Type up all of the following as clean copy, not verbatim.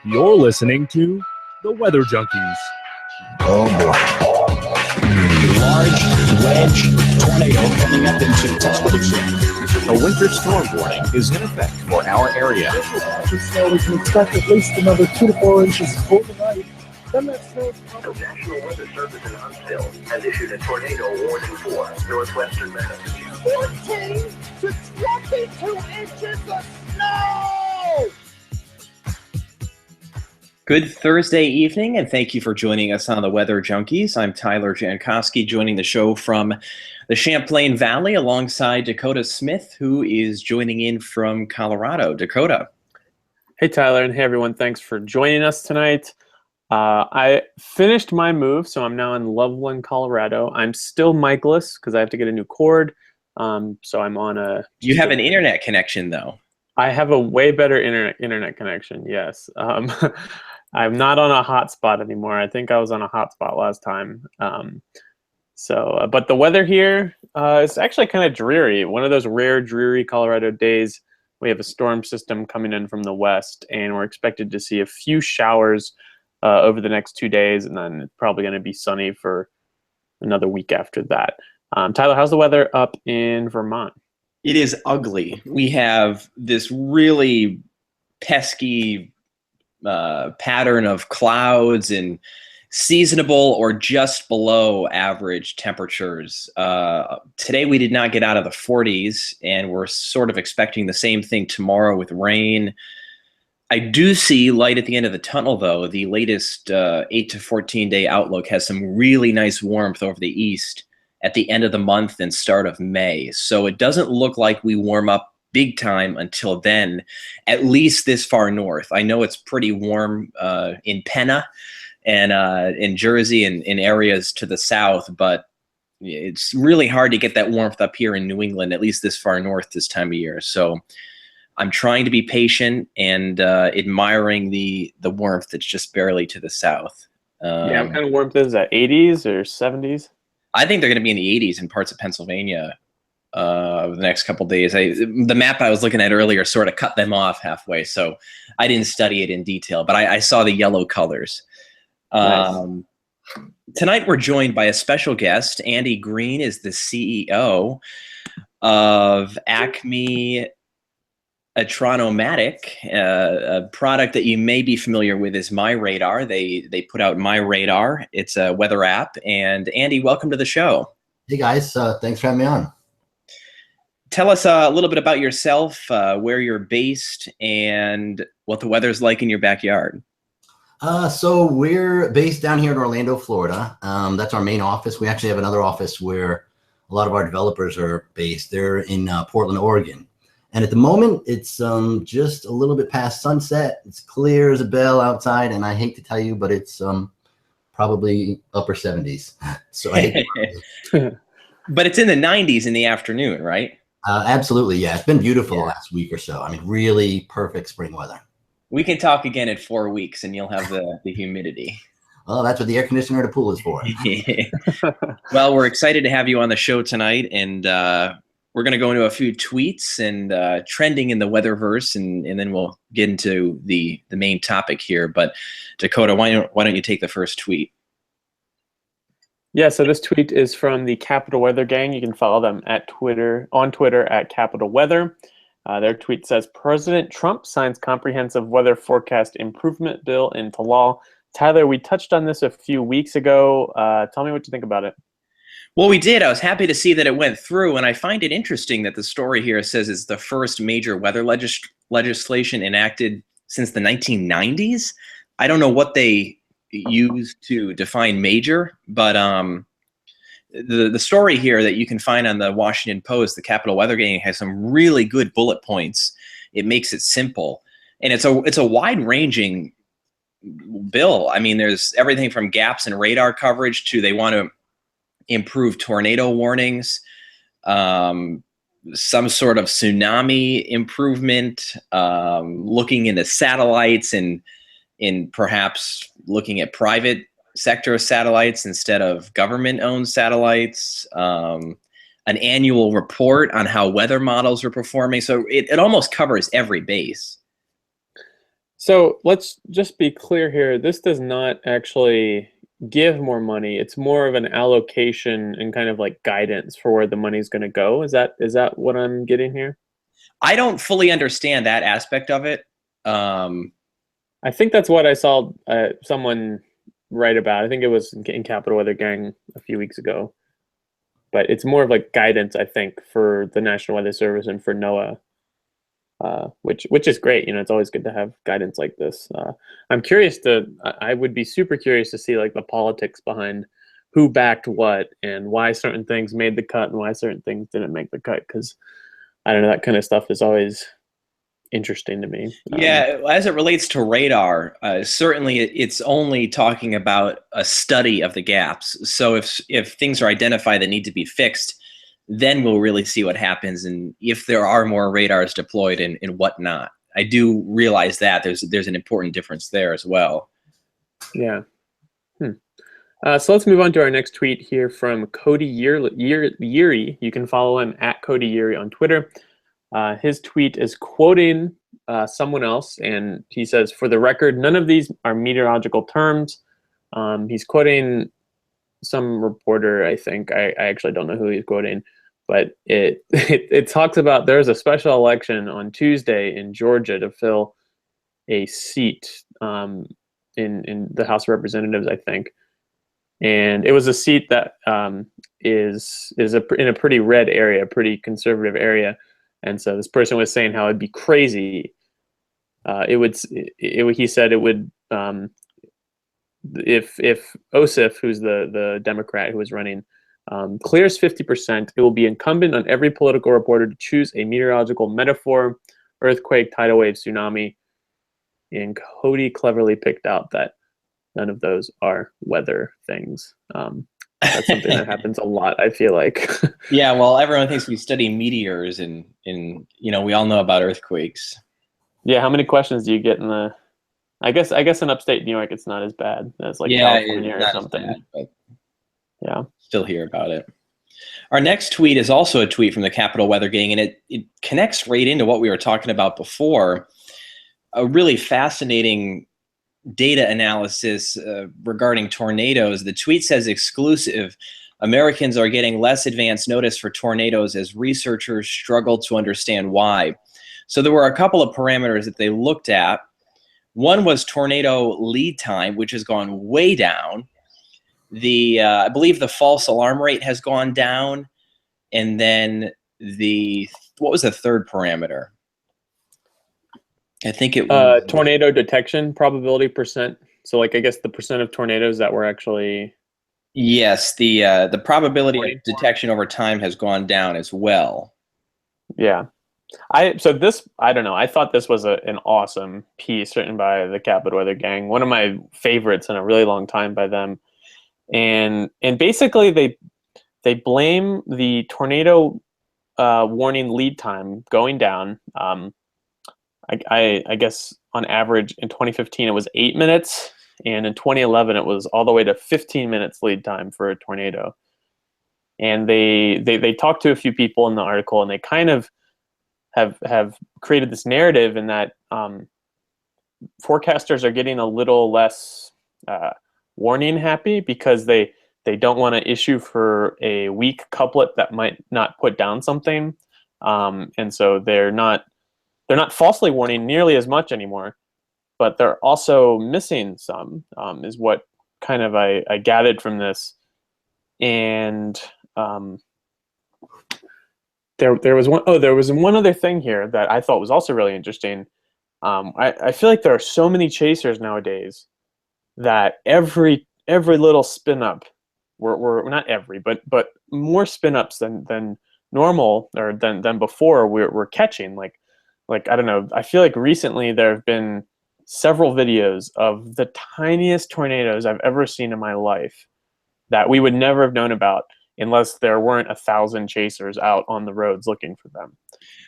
You're listening to the Weather Junkies. Oh boy. Large wedge tornado coming up into Tuscaloosa. A winter storm warning is in effect for our area. So we can expect at least another 2 to 4 inches overnight. Then that snow. The National Weather Service in Huntsville has issued a tornado warning for northwestern Massachusetts. 14 to 22 inches of snow! Good Thursday evening, and thank you for joining us on the Weather Junkies. I'm Tyler Jankowski, joining the show from the Champlain Valley alongside Dakota Smith, who is joining in from Colorado. Dakota. Hey, Tyler, and hey, everyone. Thanks for joining us tonight. I finished my move, so I'm now in Loveland, Colorado. I'm still mic-less because I have to get a new cord, so I'm on a... You have an internet connection, though. I have a way better internet connection, yes. I'm not on a hotspot anymore. I think I was on a hotspot last time. But the weather here is actually kind of dreary. One of those rare dreary Colorado days. We have a storm system coming in from the west, and we're expected to see a few showers over the next 2 days, and then it's probably going to be sunny for another week after that. Tyler, how's the weather up in Vermont? It is ugly. We have this really pesky pattern of clouds and seasonable or just below average temperatures. Today we did not get out of the 40s, and we're sort of expecting the same thing tomorrow with rain. I do see light at the end of the tunnel, though. The latest 8 to 14 day outlook has some really nice warmth over the east at the end of the month and start of May. So it doesn't look like we warm up big time until then, at least this far north. I know it's pretty warm in Penna and in Jersey and in areas to the south, but it's really hard to get that warmth up here in New England, at least this far north this time of year. So I'm trying to be patient and admiring the warmth that's just barely to the south. Yeah, what kind of warmth is that, 80s or 70s? I think they're going to be in the 80s in parts of Pennsylvania over the next couple of days. The map I was looking at earlier sort of cut them off halfway, so I didn't study it in detail, but I saw the yellow colors. Nice. Tonight we're joined by a special guest. Andy Green is the CEO of Acme Atronomatic. A product that you may be familiar with is MyRadar. They put out MyRadar. It's a weather app. And Andy, welcome to the show. Hey guys, thanks for having me on. Tell us a little bit about yourself, where you're based, and what the weather's like in your backyard. So we're based down here in Orlando, Florida. That's our main office. We actually have another office where a lot of our developers are based. They're in Portland, Oregon. And at the moment, it's just a little bit past sunset. It's clear as a bell outside, and I hate to tell you, but it's probably upper 70s. So I hate to But it's in the 90s in the afternoon, right? Absolutely, yeah. It's been beautiful the last week or so. I mean, really perfect spring weather. We can talk again in 4 weeks, and you'll have the humidity. Well, that's what the air conditioner and the pool is for. Well, we're excited to have you on the show tonight, and we're going to go into a few tweets and trending in the weatherverse, and then we'll get into the main topic here. But Dakota, why don't you take the first tweet? Yeah, so this tweet is from the Capital Weather Gang. You can follow them on Twitter at Capital Weather. Their tweet says, President Trump signs comprehensive weather forecast improvement bill into law. Tyler, we touched on this a few weeks ago. Tell me what you think about it. Well, we did. I was happy to see that it went through, and I find it interesting that the story here says it's the first major weather legislation enacted since the 1990s. I don't know what they used to define major, but the story here that you can find on the Washington Post, the Capital Weather Gang, has some really good bullet points. It makes it simple, and it's a wide-ranging bill. I mean, there's everything from gaps in radar coverage to they want to improve tornado warnings, some sort of tsunami improvement, looking into satellites and perhaps looking at private sector satellites instead of government-owned satellites, an annual report on how weather models are performing. So it almost covers every base. So let's just be clear here. This does not actually give more money. It's more of an allocation and kind of like guidance for where the money's going to go. Is that what I'm getting here? I don't fully understand that aspect of it. I think that's what I saw someone write about. I think it was in Capital Weather Gang a few weeks ago. But it's more of like guidance, I think, for the National Weather Service and for NOAA. Which is great. It's always good to have guidance like this. I'm curious I would be super curious to see like the politics behind who backed what and why certain things made the cut and why certain things didn't make the cut. Because I don't know, that kind of stuff is always interesting to me. Yeah, as it relates to radar, certainly it's only talking about a study of the gaps. So if things are identified that need to be fixed, then we'll really see what happens and if there are more radars deployed and whatnot. I do realize that there's an important difference there as well. Yeah. So let's move on to our next tweet here from Cody Yeary. You can follow him at Cody Yeary on Twitter. His tweet is quoting someone else, and he says, "For the record, none of these are meteorological terms." He's quoting some reporter, I think. I actually don't know who he's quoting, but it talks about there's a special election on Tuesday in Georgia to fill a seat in the House of Representatives, I think. And it was a seat that is in a pretty red area, pretty conservative area. And so this person was saying how it'd be crazy. He said it would, if Ossoff, who's the Democrat who was running, clears 50%, it will be incumbent on every political reporter to choose a meteorological metaphor: earthquake, tidal wave, tsunami. And Cody cleverly picked out that none of those are weather things. That's something that happens a lot, I feel like. Yeah, well, everyone thinks we study meteors and we all know about earthquakes. Yeah, how many questions do you get in the... I guess in upstate New York, it's not as bad as like California or something. Bad, but yeah, still hear about it. Our next tweet is also a tweet from the Capital Weather Gang, and it connects right into what we were talking about before. A really fascinating data analysis regarding tornadoes. The tweet says, "Exclusive: Americans are getting less advance notice for tornadoes as researchers struggle to understand why." So there were a couple of parameters that they looked at. One was tornado lead time, which has gone way down. I believe the false alarm rate has gone down. And then what was the third parameter? I think it was tornado detection probability percent. So like, I guess the percent of tornadoes that were actually... Yes, the probability of detection over time has gone down as well. Yeah. I don't know. I thought this was an awesome piece written by the Capital Weather Gang. One of my favorites in a really long time by them. And basically they blame the tornado warning lead time going down. I guess on average in 2015 it was 8 minutes, and in 2011 it was all the way to 15 minutes lead time for a tornado. And they talked to a few people in the article, and they kind of have created this narrative in that forecasters are getting a little less warning happy because they don't want to issue for a weak couplet that might not put down something, and so they're not falsely warning nearly as much anymore, but they're also missing some, is what kind of I gathered from this. And there was one other thing here that I thought was also really interesting. I feel like there are so many chasers nowadays that every little spin up, we're not every, but more spin ups than normal or than before we're catching. Like, I don't know, I feel like recently there have been several videos of the tiniest tornadoes I've ever seen in my life that we would never have known about unless there weren't 1,000 chasers out on the roads looking for them.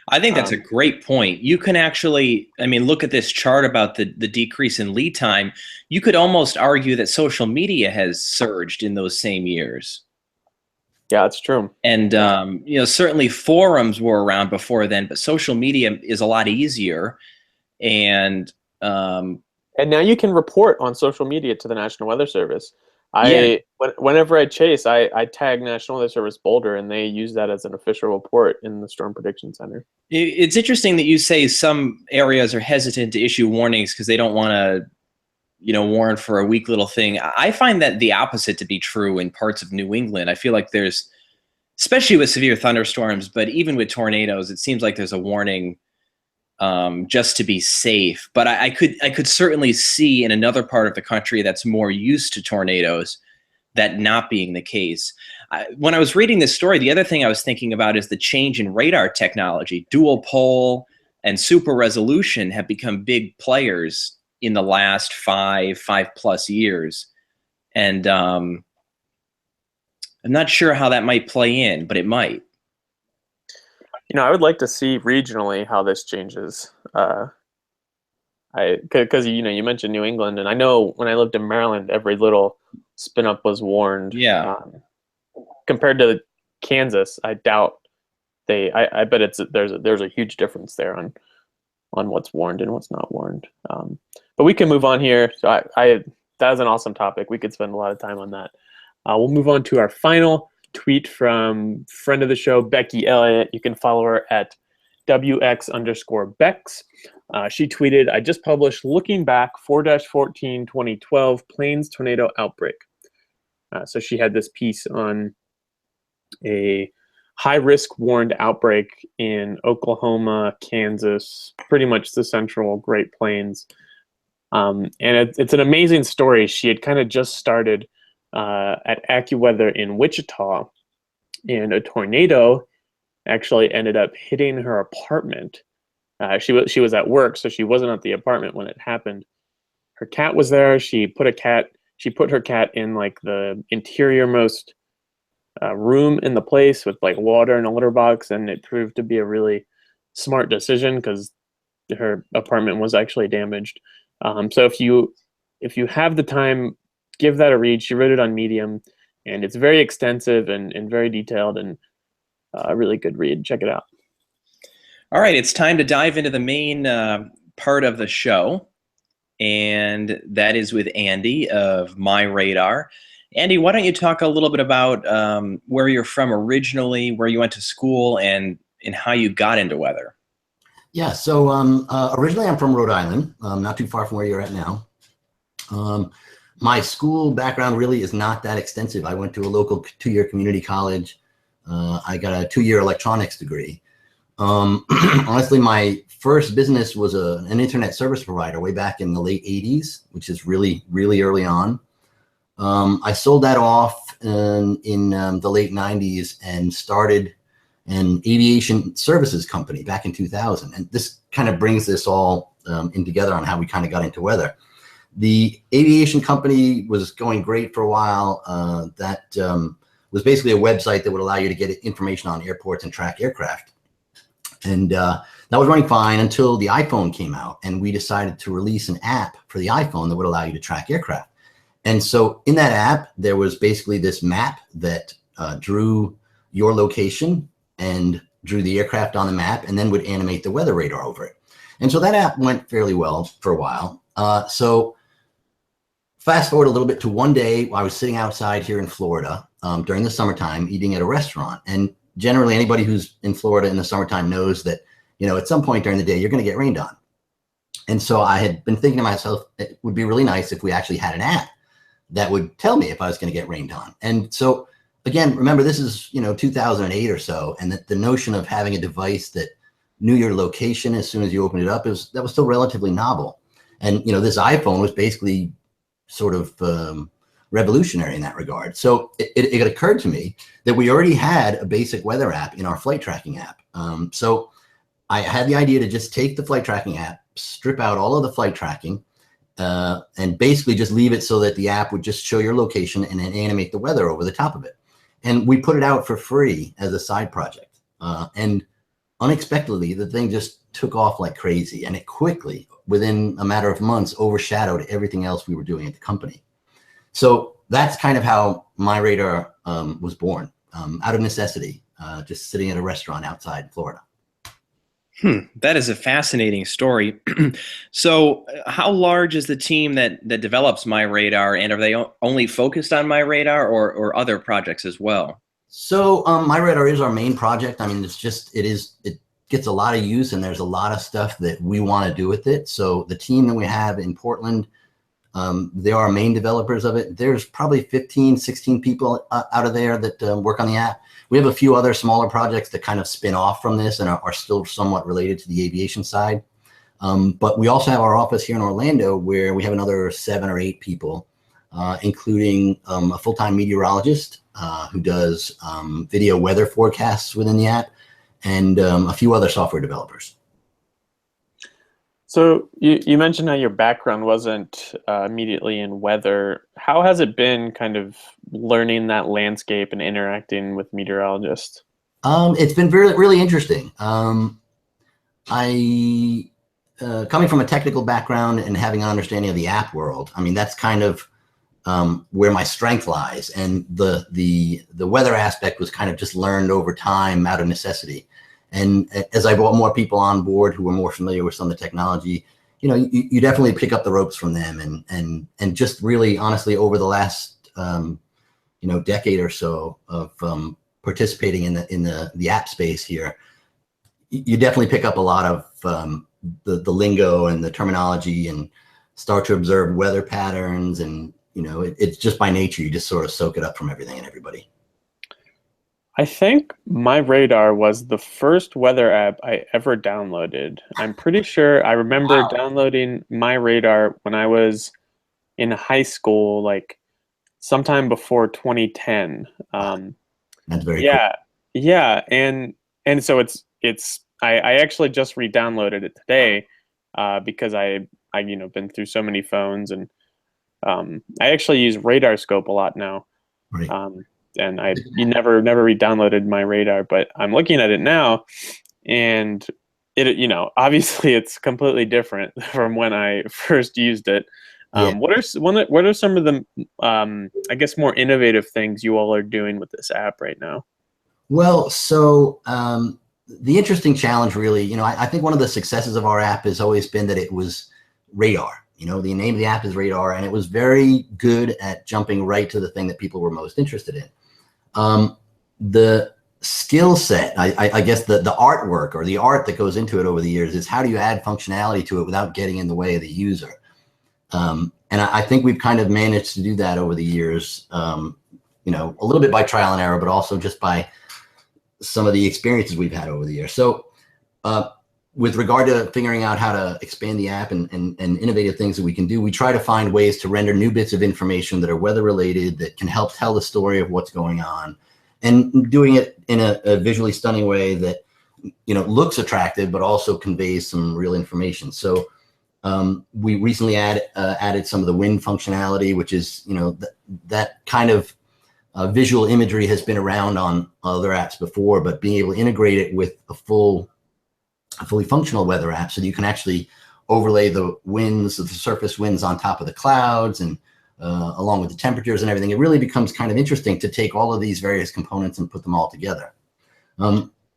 I think that's a great point. You can actually, look at this chart about the decrease in lead time. You could almost argue that social media has surged in those same years. Yeah, that's true. And, certainly forums were around before then, but social media is a lot easier. And And now you can report on social media to the National Weather Service. Yeah. Whenever I chase, I tag National Weather Service Boulder, and they use that as an official report in the Storm Prediction Center. It's interesting that you say some areas are hesitant to issue warnings because they don't want to, warn for a weak little thing. I find that the opposite to be true in parts of New England. I feel like there's, especially with severe thunderstorms, but even with tornadoes, it seems like there's a warning just to be safe. But I could certainly see in another part of the country that's more used to tornadoes that not being the case. When I was reading this story, the other thing I was thinking about is the change in radar technology. Dual pole and super resolution have become big players in the last 5+ years. And I'm not sure how that might play in, but it might. I would like to see regionally how this changes. Because you mentioned New England, and I know when I lived in Maryland, every little spin up was warned. Yeah. Compared to Kansas, I doubt I bet there's a huge difference there on what's warned and what's not warned. But we can move on here. So that was an awesome topic. We could spend a lot of time on that. We'll move on to our final tweet from friend of the show, Becky Elliott. You can follow her at WX_Bex. She tweeted, I just published Looking Back 4-14 2012 Plains Tornado Outbreak. So she had this piece on a high-risk warned outbreak in Oklahoma, Kansas, pretty much the central Great Plains. And it's an amazing story. She had kind of just started at AccuWeather in Wichita, and a tornado actually ended up hitting her apartment. She was at work, so she wasn't at the apartment when it happened. Her cat was there. She put her cat in like the interiormost room in the place with like water and a litter box, and it proved to be a really smart decision because her apartment was actually damaged. So if you have the time, give that a read. She wrote it on Medium, and it's very extensive and very detailed, and a really good read. Check it out. All right, it's time to dive into the main part of the show, and that is with Andy of MyRadar. Andy, why don't you talk a little bit about where you're from originally, where you went to school, and how you got into weather? Yeah, so originally I'm from Rhode Island, not too far from where you're at now. My school background really is not that extensive. I went to a local 2-year community college. I got a 2-year electronics degree. Honestly, my first business was an internet service provider way back in the late 80s, which is really, really early on. I sold that off in the late 90s and started an aviation services company back in 2000. And this kind of brings this all in together on how we kind of got into weather. The aviation company was going great for a while. That was basically a website that would allow you to get information on airports and track aircraft. And that was running fine until the iPhone came out, and we decided to release an app for the iPhone that would allow you to track aircraft. And so in that app, there was basically this map that drew your location and drew the aircraft on the map and then would animate the weather radar over it. And so that app went fairly well for a while. So fast forward a little bit to one day, I was sitting outside here in Florida during the summertime eating at a restaurant. And generally anybody who's in Florida in the summertime knows that, at some point during the day, you're going to get rained on. And so I had been thinking to myself, it would be really nice if we actually had an app that would tell me if I was going to get rained on. And so again, remember, this is, 2008 or so. And that the notion of having a device that knew your location as soon as you opened it up, that was still relatively novel. And, this iPhone was basically sort of revolutionary in that regard. So it occurred to me that we already had a basic weather app in our flight tracking app. So I had the idea to just take the flight tracking app, strip out all of the flight tracking, and basically just leave it so that the app would just show your location and then animate the weather over the top of it. And we put it out for free as a side project. And unexpectedly, the thing just took off like crazy. And it quickly, within a matter of months, overshadowed everything else we were doing at the company. So that's kind of how MyRadar was born, out of necessity, just sitting at a restaurant outside Florida. That is a fascinating story. So, how large is the team that develops MyRadar, and are they only focused on MyRadar or other projects as well? So MyRadar is our main project. I mean, it gets a lot of use, and there's a lot of stuff that we want to do with it. So the team that we have in Portland, they are our main developers of it. There's probably 15, 16 people out of there that work on the app. We have a few other smaller projects that kind of spin off from this and are still somewhat related to the aviation side. But we also have our office here in Orlando where we have another 7 or 8 people, including a full-time meteorologist who does video weather forecasts within the app, and a few other software developers. So you mentioned how your background wasn't immediately in weather. How has it been kind of learning that landscape and interacting with meteorologists? It's been really interesting. I coming from a technical background and having an understanding of the app world, I mean, that's kind of where my strength lies. And the weather aspect was kind of just learned over time out of necessity. And as I brought more people on board who were more familiar with some of the technology, you definitely pick up the ropes from them. And just really, honestly, over the last, decade or so of participating in the app space here, you definitely pick up a lot of the lingo and the terminology and start to observe weather patterns. And, it's just by nature, you just sort of soak it up from everything and everybody. I think MyRadar was the first weather app I ever downloaded. I'm pretty sure I remember downloading MyRadar when I was in high school, like sometime before 2010. That's very cool. cool. Yeah, and so I actually just re-downloaded it today because I been through so many phones, and I actually use RadarScope a lot now. Right. And you never re-downloaded MyRadar, but I'm looking at it now, and it obviously it's completely different from when I first used it. What are some of the I guess more innovative things you all are doing with this app right now? Well, so the interesting challenge really, I think one of the successes of our app has always been that it was radar. The name of the app is Radar, and it was very good at jumping right to the thing that people were most interested in. The skill set, I guess the artwork or the art that goes into it over the years is how do you add functionality to it without getting in the way of the user? And I think we've kind of managed to do that over the years, a little bit by trial and error, but also just by some of the experiences we've had over the years. So with regard to figuring out how to expand the app and innovative things that we can do, we try to find ways to render new bits of information that are weather related, that can help tell the story of what's going on, and doing it in a visually stunning way that, looks attractive, but also conveys some real information. So we recently added some of the wind functionality, which is, that kind of visual imagery has been around on other apps before, but being able to integrate it with a fully functional weather app so that you can actually overlay the winds, the surface winds on top of the clouds, and along with the temperatures and everything, it really becomes kind of interesting to take all of these various components and put them all together.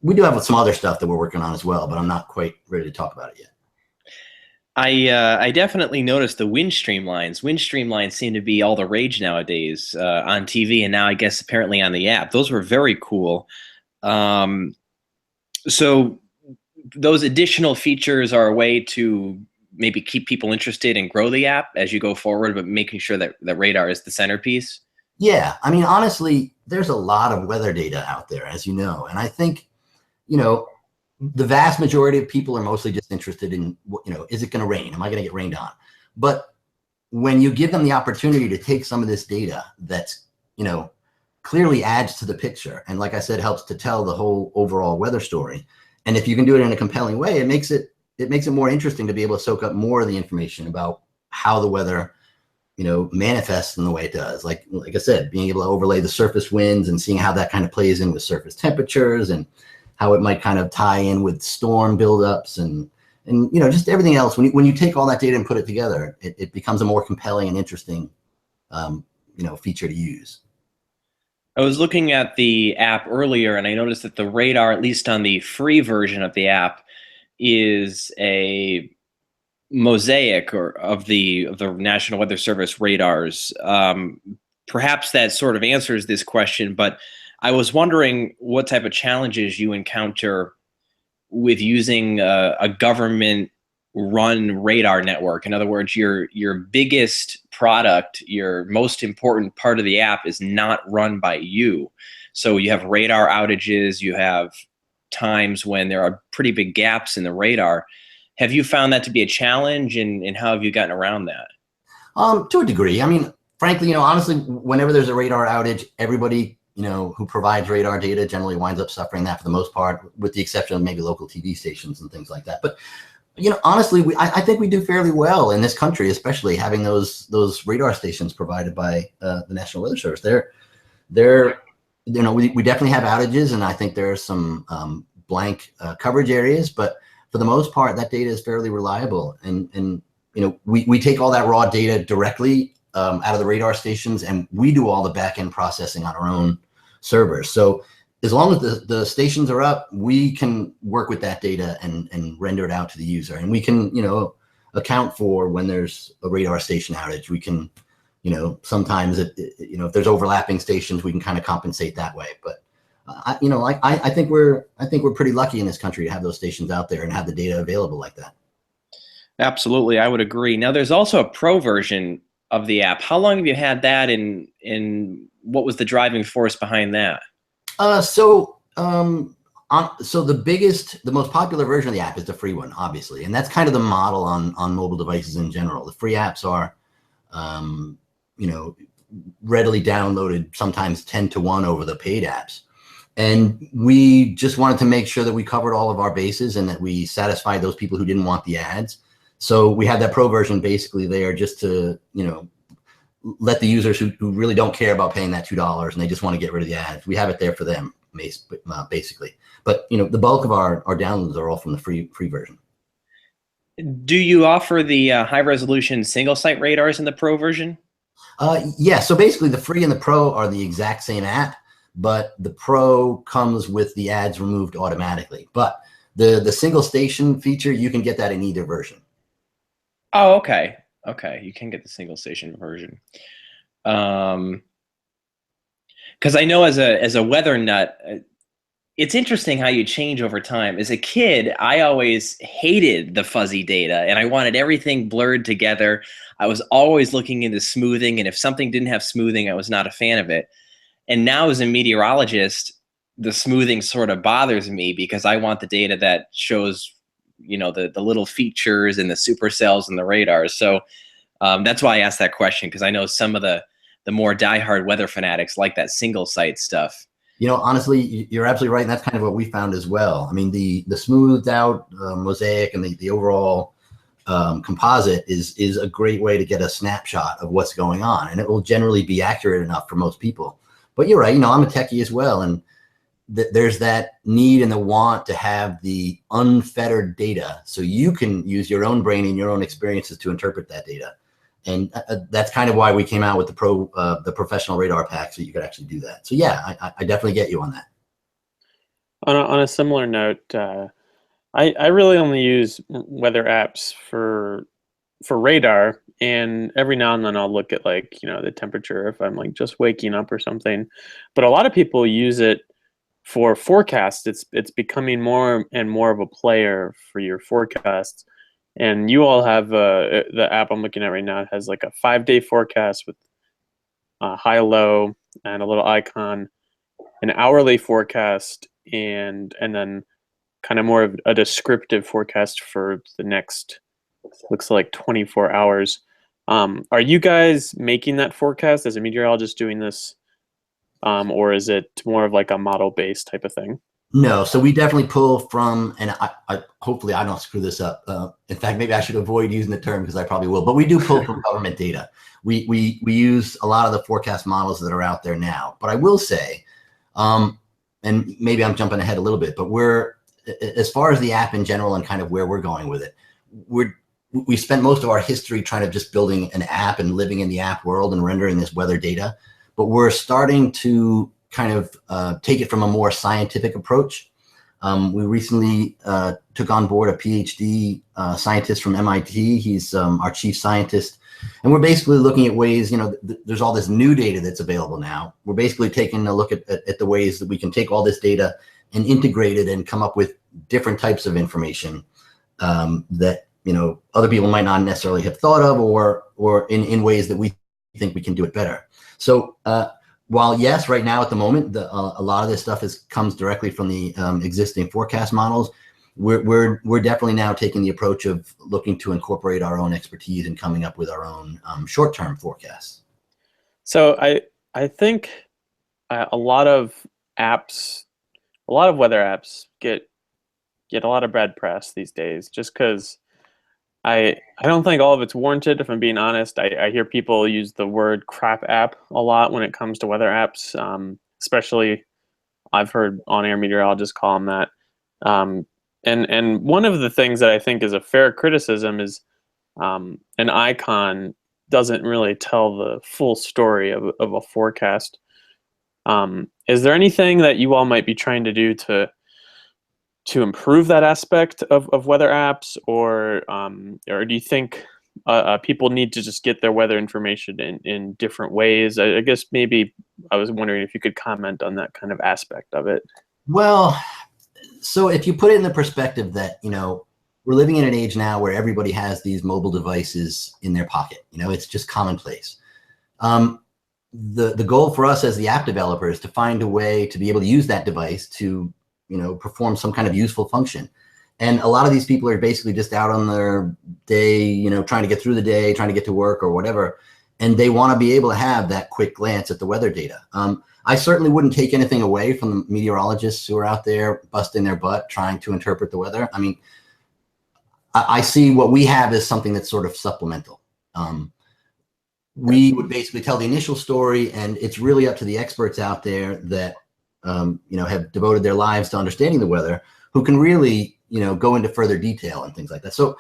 We do have some other stuff that we're working on as well, but I'm not quite ready to talk about it yet. I definitely noticed the wind streamlines. Wind streamlines seem to be all the rage nowadays on TV, and now I guess apparently on the app. Those were very cool. So those additional features are a way to maybe keep people interested and grow the app as you go forward, but making sure that Radar is the centerpiece. Yeah, I mean, honestly, there's a lot of weather data out there, as you know, and I think, the vast majority of people are mostly just interested in, is it going to rain? Am I going to get rained on? But when you give them the opportunity to take some of this data that's, clearly adds to the picture, and like I said, helps to tell the whole overall weather story. And if you can do it in a compelling way, it makes it more interesting to be able to soak up more of the information about how the weather, manifests in the way it does. Like I said, being able to overlay the surface winds and seeing how that kind of plays in with surface temperatures and how it might kind of tie in with storm buildups and just everything else. When you take all that data and put it together, it becomes a more compelling and interesting, feature to use. I was looking at the app earlier, and I noticed that the Radar, at least on the free version of the app, is a mosaic of the National Weather Service radars. Perhaps that sort of answers this question, but I was wondering what type of challenges you encounter with using a government-run radar network. In other words, your biggest product, your most important part of the app is not run by you. So you have radar outages, you have times when there are pretty big gaps in the radar. Have you found that to be a challenge, and how have you gotten around that? To a degree. I mean, frankly, honestly, whenever there's a radar outage, everybody, who provides radar data generally winds up suffering that for the most part, with the exception of maybe local TV stations and things like that. But, honestly, I think we do fairly well in this country, especially having those radar stations provided by the National Weather Service. We definitely have outages, and I think there are some blank coverage areas, but for the most part, that data is fairly reliable. And we take all that raw data directly out of the radar stations, and we do all the back end processing on our own servers. So as long as the stations are up, we can work with that data and render it out to the user. And we can, account for when there's a radar station outage. We can, sometimes if there's overlapping stations, we can kind of compensate that way. But I think we're pretty lucky in this country to have those stations out there and have the data available like that. Absolutely, I would agree. Now, there's also a pro version of the app. How long have you had that, and what was the driving force behind that? So the most popular version of the app is the free one, obviously, and that's kind of the model on mobile devices in general. The free apps are, readily downloaded, sometimes 10-to-1 over the paid apps. And we just wanted to make sure that we covered all of our bases and that we satisfied those people who didn't want the ads. So we had that pro version basically there just to, let the users who really don't care about paying that $2 and they just want to get rid of the ads. We have it there for them, basically. But, the bulk of our downloads are all from the free version. Do you offer the high resolution single site radars in the pro version? Yeah. So basically the free and the pro are the exact same app, but the pro comes with the ads removed automatically. But the single station feature, you can get that in either version. Oh, okay. Okay, you can get the single station version. Because I know as a weather nut, it's interesting how you change over time. As a kid, I always hated the fuzzy data, and I wanted everything blurred together. I was always looking into smoothing, and if something didn't have smoothing, I was not a fan of it. And now as a meteorologist, the smoothing sort of bothers me because I want the data that shows, the little features and the supercells and the radars. So that's why I asked that question, because I know some of the more diehard weather fanatics like that single site stuff. Honestly, you're absolutely right, and that's kind of what we found as well. I mean, the smoothed out mosaic and the overall composite is a great way to get a snapshot of what's going on, and it will generally be accurate enough for most people. But you're right, I'm a techie as well, and there's that need and the want to have the unfettered data so you can use your own brain and your own experiences to interpret that data. And that's kind of why we came out with the professional radar pack, so you could actually do that. So yeah, I definitely get you on that. On a similar note, I really only use weather apps for radar, and every now and then I'll look at the temperature if I'm just waking up or something. But a lot of people use it for forecasts. It's becoming more and more of a player for your forecasts. And you all have the app I'm looking at right now. It has a 5-day forecast with high, low, and a little icon, an hourly forecast, and then kind of more of a descriptive forecast for the next, looks like 24 hours. Are you guys making that forecast as a meteorologist doing this, or is it more of a model-based type of thing? No, so we definitely pull from, and I hopefully I don't screw this up. In fact, maybe I should avoid using the term because I probably will, but we do pull from government data. We use a lot of the forecast models that are out there now. But I will say, and maybe I'm jumping ahead a little bit, but as far as the app in general and kind of where we're going with it, we spent most of our history trying to just building an app and living in the app world and rendering this weather data. But we're starting to kind of take it from a more scientific approach. We recently took on board a PhD scientist from MIT. He's our chief scientist. And we're basically looking at ways, there's all this new data that's available now. We're basically taking a look at the ways that we can take all this data and integrate it and come up with different types of information that, other people might not necessarily have thought of, or in ways that we think we can do it better. So while yes, right now at the moment, a lot of this stuff comes directly from the existing forecast models, we're definitely now taking the approach of looking to incorporate our own expertise and coming up with our own short-term forecasts. So I think a lot of weather apps get a lot of bad press these days, just because I don't think all of it's warranted, if I'm being honest. I hear people use the word crap app a lot when it comes to weather apps, especially I've heard on-air meteorologists call them that. And one of the things that I think is a fair criticism is an icon doesn't really tell the full story of a forecast. Is there anything that you all might be trying to do to improve that aspect of weather apps, or do you think people need to just get their weather information in different ways? I guess maybe I was wondering if you could comment on that kind of aspect of it. Well, so if you put it in the perspective that, we're living in an age now where everybody has these mobile devices in their pocket, it's just commonplace. The goal for us as the app developer is to find a way to be able to use that device to, perform some kind of useful function. And a lot of these people are basically just out on their day, trying to get through the day, trying to get to work or whatever. And they want to be able to have that quick glance at the weather data. I certainly wouldn't take anything away from the meteorologists who are out there busting their butt trying to interpret the weather. I mean, I see what we have as something that's sort of supplemental. We would basically tell the initial story, and it's really up to the experts out there that have devoted their lives to understanding the weather, who can really go into further detail and things like that. So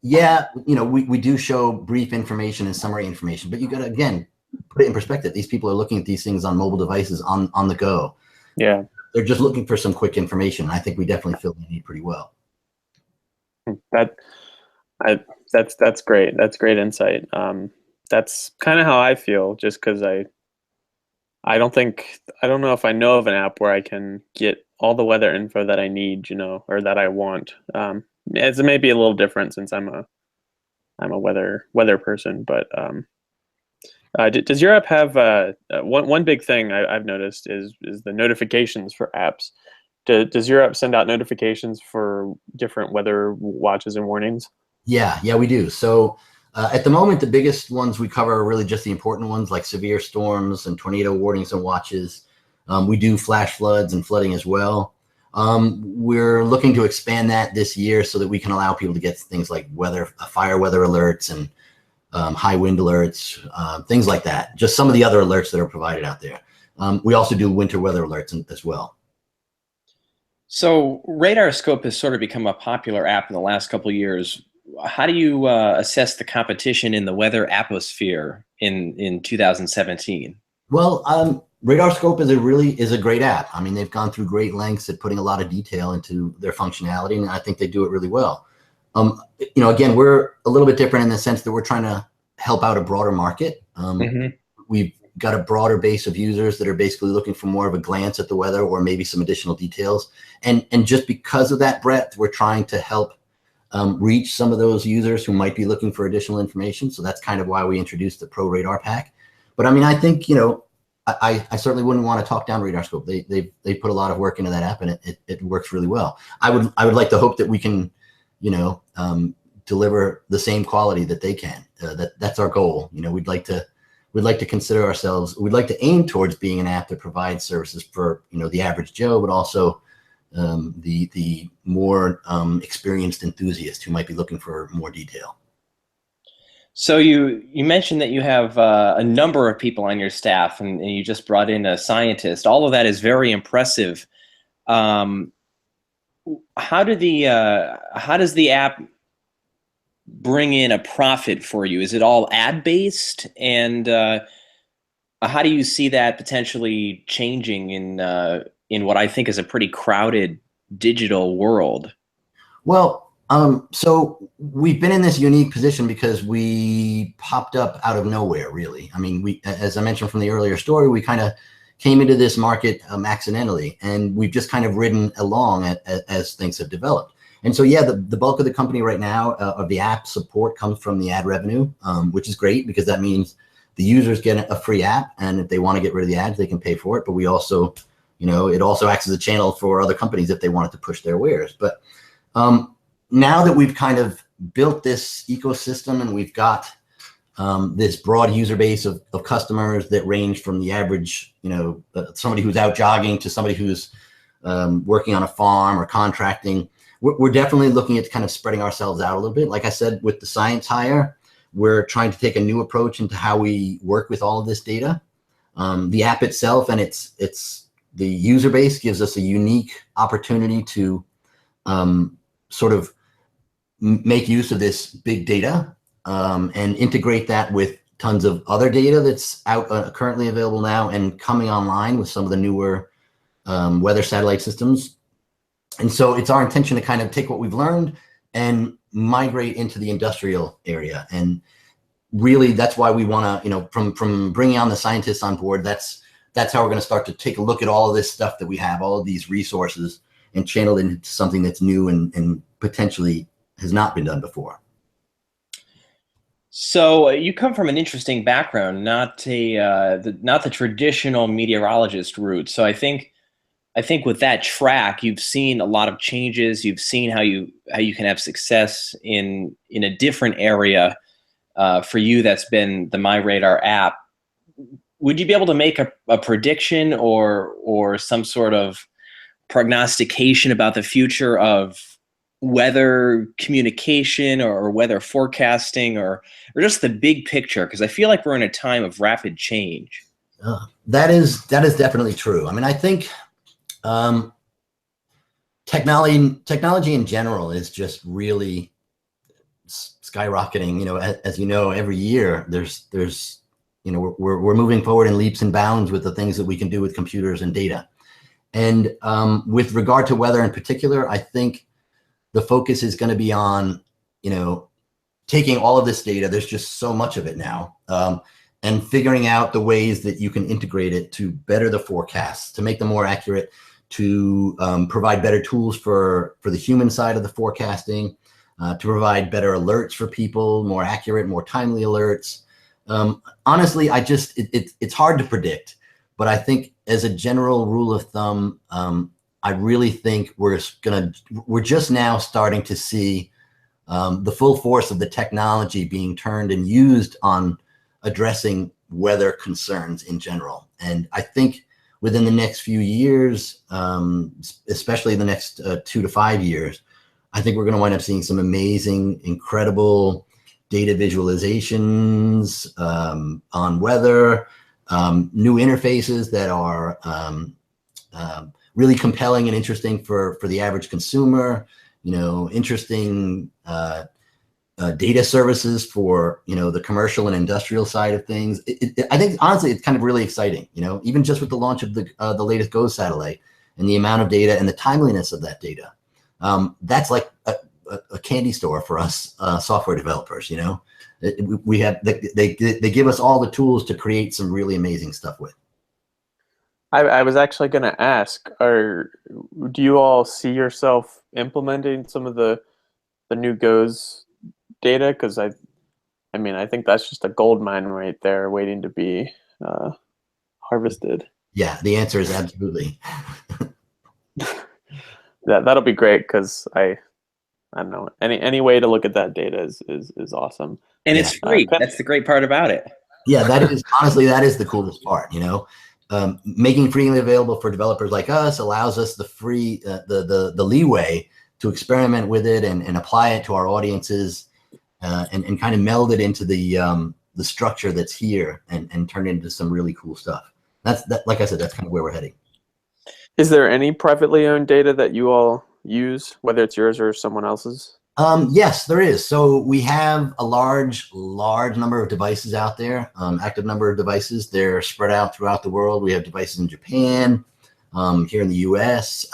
yeah, we do show brief information and summary information, but you got to, again, put it in perspective. These people are looking at these things on mobile devices on the go. Yeah, they're just looking for some quick information. I think we definitely fill the need pretty well. That's great. That's great insight. That's kind of how I feel, just because I don't know if I know of an app where I can get all the weather info that I need, or that I want. It may be a little different since I'm a weather person, but does your app have one big thing I've noticed is the notifications for apps? Does your app send out notifications for different weather watches and warnings? Yeah, we do. So at the moment, the biggest ones we cover are really just the important ones, like severe storms and tornado warnings and watches. We do flash floods and flooding as well. We're looking to expand that this year so that we can allow people to get things like fire weather alerts and high wind alerts, things like that. Just some of the other alerts that are provided out there. We also do winter weather alerts as well. So RadarScope has sort of become a popular app in the last couple of years. How do you assess the competition in the weather atmosphere in 2017? Well, RadarScope is a great app. I mean, they've gone through great lengths at putting a lot of detail into their functionality, and I think they do it really well. Again, we're a little bit different in the sense that we're trying to help out a broader market. We've got a broader base of users that are basically looking for more of a glance at the weather or maybe some additional details. And just because of that breadth, we're trying to help reach some of those users who might be looking for additional information. So that's kind of why we introduced the Pro Radar Pack. But I mean, I think, I certainly wouldn't want to talk down RadarScope. They put a lot of work into that app, and it works really well. I would like to hope that we can, deliver the same quality that they can. That's our goal. We'd like to consider ourselves. We'd like to aim towards being an app that provides services for the average Joe, but also the more experienced enthusiast who might be looking for more detail. So you mentioned that you have a number of people on your staff, and you just brought in a scientist. All of that is very impressive. How does the app bring in a profit for you? Is it all ad based, and how do you see that potentially changing in in what I think is a pretty crowded digital world? Well, so we've been in this unique position because we popped up out of nowhere, really. I mean, as I mentioned from the earlier story, we kind of came into this market accidentally, and we've just kind of ridden along as things have developed. And so, yeah, the bulk of the company right now of the app support comes from the ad revenue, which is great because that means the users get a free app, and if they want to get rid of the ads, they can pay for it. But we also, it also acts as a channel for other companies if they wanted to push their wares. But now that we've kind of built this ecosystem and we've got this broad user base of customers that range from the average, somebody who's out jogging to somebody who's working on a farm or contracting, we're definitely looking at kind of spreading ourselves out a little bit. Like I said, with the science hire, we're trying to take a new approach into how we work with all of this data. The app itself and the user base gives us a unique opportunity to sort of make use of this big data and integrate that with tons of other data that's out currently available now and coming online with some of the newer weather satellite systems. And so it's our intention to kind of take what we've learned and migrate into the industrial area. And really, that's why we want to, from bringing on the scientists on board, that's how we're going to start to take a look at all of this stuff that we have, all of these resources, and channel it into something that's new and potentially has not been done before. So you come from an interesting background, not the traditional meteorologist route. So I think with that track, you've seen a lot of changes. You've seen how you can have success in a different area. For you, that's been the MyRadar app. Would you be able to make a prediction or some sort of prognostication about the future of weather communication or weather forecasting or just the big picture? Because I feel like we're in a time of rapid change. That is definitely true. I mean, I think technology in general is just really skyrocketing. As you know, every year there's we're moving forward in leaps and bounds with the things that we can do with computers and data. And with regard to weather in particular, I think the focus is going to be on, taking all of this data. There's just so much of it now, and figuring out the ways that you can integrate it to better the forecasts, to make them more accurate, to provide better tools for the human side of the forecasting, to provide better alerts for people, more accurate, more timely alerts. Honestly, it's hard to predict, but I think as a general rule of thumb, I really think we're just now starting to see the full force of the technology being turned and used on addressing weather concerns in general. And I think within the next few years, especially the next 2 to 5 years, I think we're going to wind up seeing some amazing, incredible data visualizations on weather, new interfaces that are really compelling and interesting for the average consumer, interesting data services for, the commercial and industrial side of things. I think, honestly, it's kind of really exciting, even just with the launch of the latest GO satellite and the amount of data and the timeliness of that data. That's like a candy store for us software developers. We have they give us all the tools to create some really amazing stuff with. I was actually going to ask, do you all see yourself implementing some of the new GOES data? Because I think that's just a gold mine right there waiting to be harvested. Yeah, the answer is absolutely. That'll be great, because I don't know, any way to look at that data is awesome. And it's free. That's the great part about it. Yeah, that is the coolest part. Making freely available for developers like us allows us the free the leeway to experiment with it and apply it to our audiences and kind of meld it into the structure that's here and turn it into some really cool stuff. Like I said, that's kind of where we're heading. Is there any privately owned data that you all use, whether it's yours or someone else's? Yes, there is. So we have a large number of devices out there, active number of devices. They're spread out throughout the world. We have devices in Japan, here in the U.S.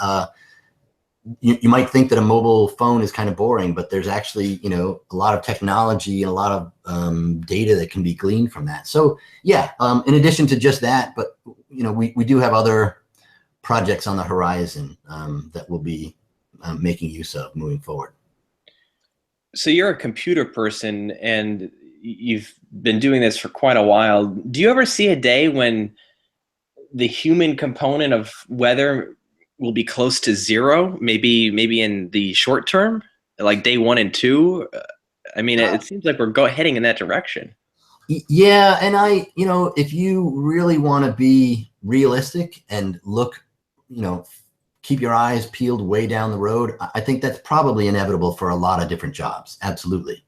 You might think that a mobile phone is kind of boring, but there's actually, a lot of technology and a lot of data that can be gleaned from that. So yeah, in addition to just that, but we do have other projects on the horizon that we'll be making use of moving forward. So you're a computer person and you've been doing this for quite a while. Do you ever see a day when the human component of weather will be close to zero, maybe in the short term, like day 1 and 2? I mean, it seems like we're heading in that direction. Yeah, and if you really want to be realistic and look, keep your eyes peeled way down the road, I think that's probably inevitable for a lot of different jobs. Absolutely.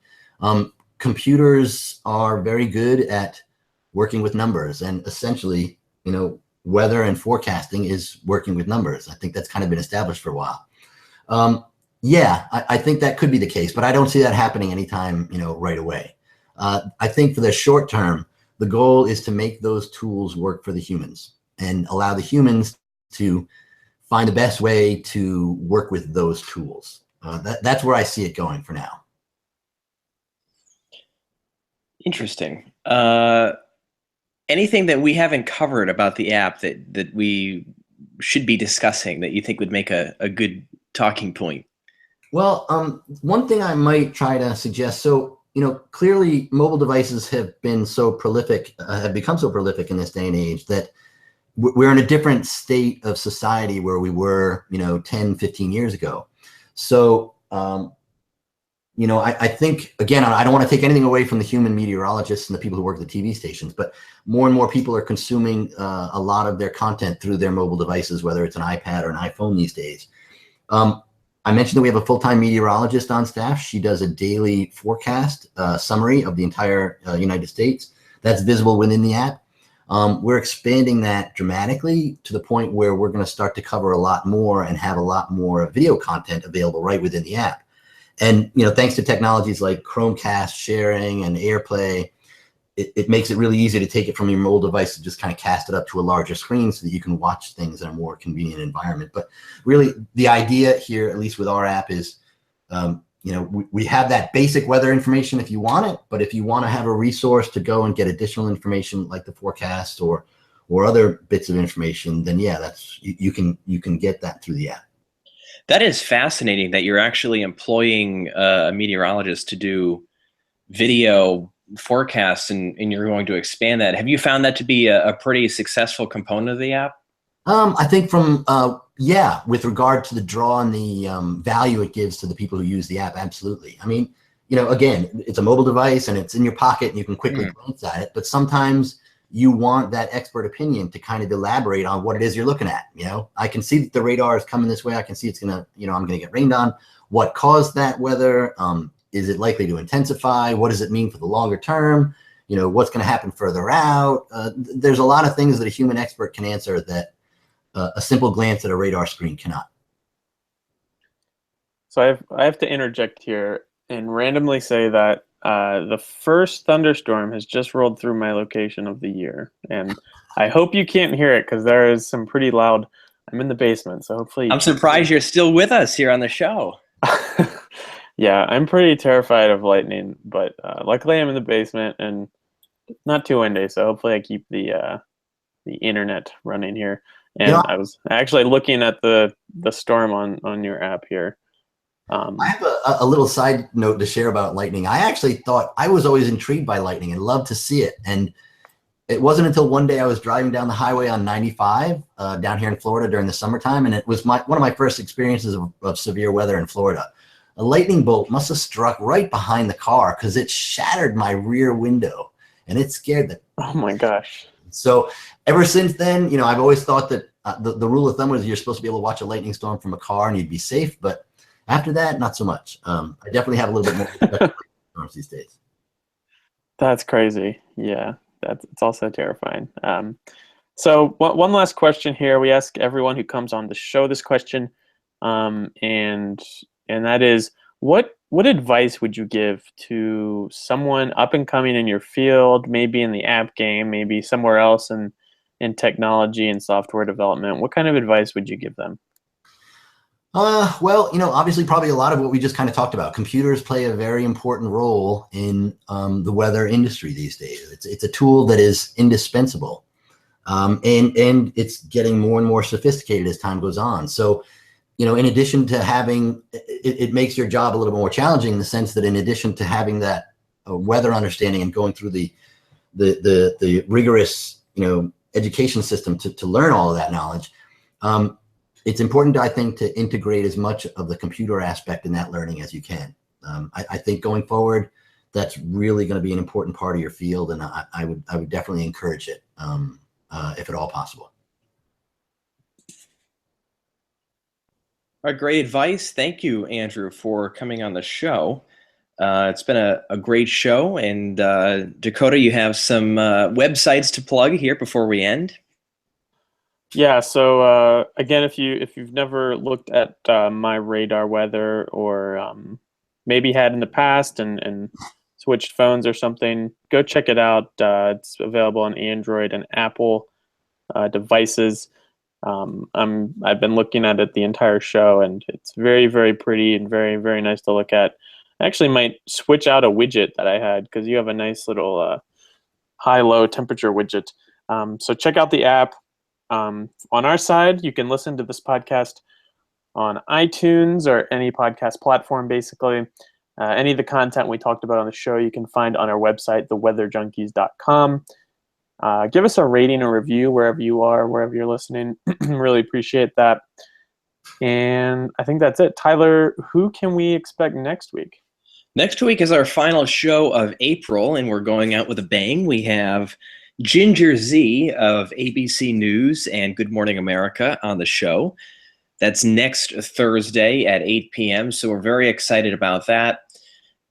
Computers are very good at working with numbers, and essentially, weather and forecasting is working with numbers. I think that's kind of been established for a while. Yeah, I think that could be the case, but I don't see that happening anytime, right away. I think for the short term, the goal is to make those tools work for the humans and allow the humans to find the best way to work with those tools. That's where I see it going for now. Interesting. Anything that we haven't covered about the app that we should be discussing that you think would make a good talking point? Well, one thing I might try to suggest, so, clearly mobile devices have been so prolific, have become so prolific in this day and age that we're in a different state of society where we were, 10, 15 years ago. So, I think, again, I don't want to take anything away from the human meteorologists and the people who work at the TV stations, but more and more people are consuming a lot of their content through their mobile devices, whether it's an iPad or an iPhone these days. I mentioned that we have a full-time meteorologist on staff. She does a daily forecast summary of the entire United States. That's visible within the app. We're expanding that dramatically to the point where we're going to start to cover a lot more and have a lot more video content available right within the app. And, thanks to technologies like Chromecast sharing and AirPlay, it makes it really easy to take it from your mobile device and just kind of cast it up to a larger screen so that you can watch things in a more convenient environment. But really, the idea here, at least with our app, is, we have that basic weather information if you want it, but if you want to have a resource to go and get additional information like the forecast or other bits of information, then yeah, you can get that through the app. That is fascinating that you're actually employing a meteorologist to do video forecasts and you're going to expand that. Have you found that to be a pretty successful component of the app? I think with regard to the draw and the value it gives to the people who use the app, absolutely. I mean, again, it's a mobile device and it's in your pocket and you can quickly glance at it, but sometimes you want that expert opinion to kind of elaborate on what it is you're looking at. I can see that the radar is coming this way. I can see it's gonna, I'm gonna get rained on. What caused that weather? Is it likely to intensify? What does it mean for the longer term? What's gonna happen further out? There's a lot of things that a human expert can answer that a simple glance at a radar screen cannot. So I have to interject here and randomly say that the first thunderstorm has just rolled through my location of the year, and I hope you can't hear it because there is some pretty loud. I'm in the basement, so hopefully. I'm surprised you're still with us here on the show. Yeah, I'm pretty terrified of lightning, but luckily I'm in the basement and not too windy, so hopefully I keep the internet running here. And I was actually looking at the storm on your app here. I have a little side note to share about lightning. I actually thought I was always intrigued by lightning and loved to see it. And it wasn't until one day I was driving down the highway on 95 down here in Florida during the summertime. And it was one of my first experiences of severe weather in Florida. A lightning bolt must have struck right behind the car because it shattered my rear window and it scared the. Oh my gosh. So ever since then, I've always thought that the rule of thumb was you're supposed to be able to watch a lightning storm from a car and you'd be safe. But after that, not so much. I definitely have a little bit more storms these days. That's crazy. Yeah, it's also terrifying. So one last question here. We ask everyone who comes on the show this question, and that is, what advice would you give to someone up and coming in your field, maybe in the app game, maybe somewhere else in in technology and software development, what kind of advice would you give them? Well, obviously probably a lot of what we just kind of talked about. Computers play a very important role in the weather industry these days. It's a tool that is indispensable. And it's getting more and more sophisticated as time goes on. So, in addition to having, it makes your job a little bit more challenging in the sense that in addition to having that weather understanding and going through the rigorous, education system to learn all of that knowledge, it's important, I think, to integrate as much of the computer aspect in that learning as you can. I think going forward, that's really going to be an important part of your field, and I would definitely encourage it if at all possible. All right, great advice. Thank you, Andrew, for coming on the show. It's been a great show, and Dakota, you have some websites to plug here before we end. Yeah, so again, if you've never looked at MyRadar weather, or maybe had in the past and switched phones or something, go check it out. It's available on Android and Apple devices. I've been looking at it the entire show, and it's very, very pretty and very, very nice to look at. I actually might switch out a widget that I had, because you have a nice little high-low temperature widget. So check out the app. On our side, you can listen to this podcast on iTunes or any podcast platform, basically. Any of the content we talked about on the show you can find on our website, theweatherjunkies.com. Give us a rating or review wherever you are, wherever you're listening. Really appreciate that. And I think that's it. Tyler, who can we expect next week? Next week is our final show of April, and we're going out with a bang. We have Ginger Z of ABC News and Good Morning America on the show. That's next Thursday at 8 p.m., so we're very excited about that.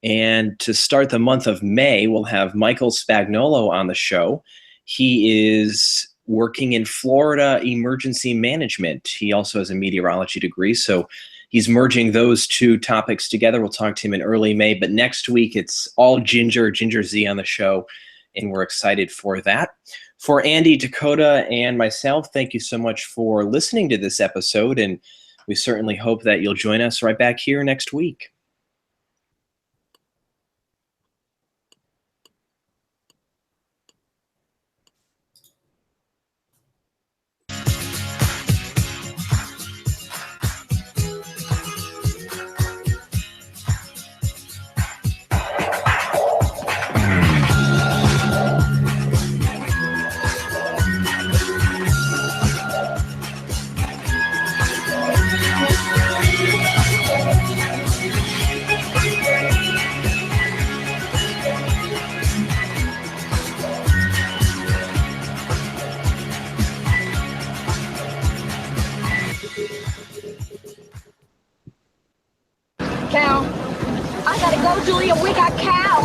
And to start the month of May, we'll have Michael Spagnolo on the show. He is working in Florida emergency management. He also has a meteorology degree, so he's merging those two topics together. We'll talk to him in early May, but next week it's all Ginger Z on the show, and we're excited for that. For Andy, Dakota, and myself, thank you so much for listening to this episode, and we certainly hope that you'll join us right back here next week. Cal, I gotta go, Julia. We got Cal.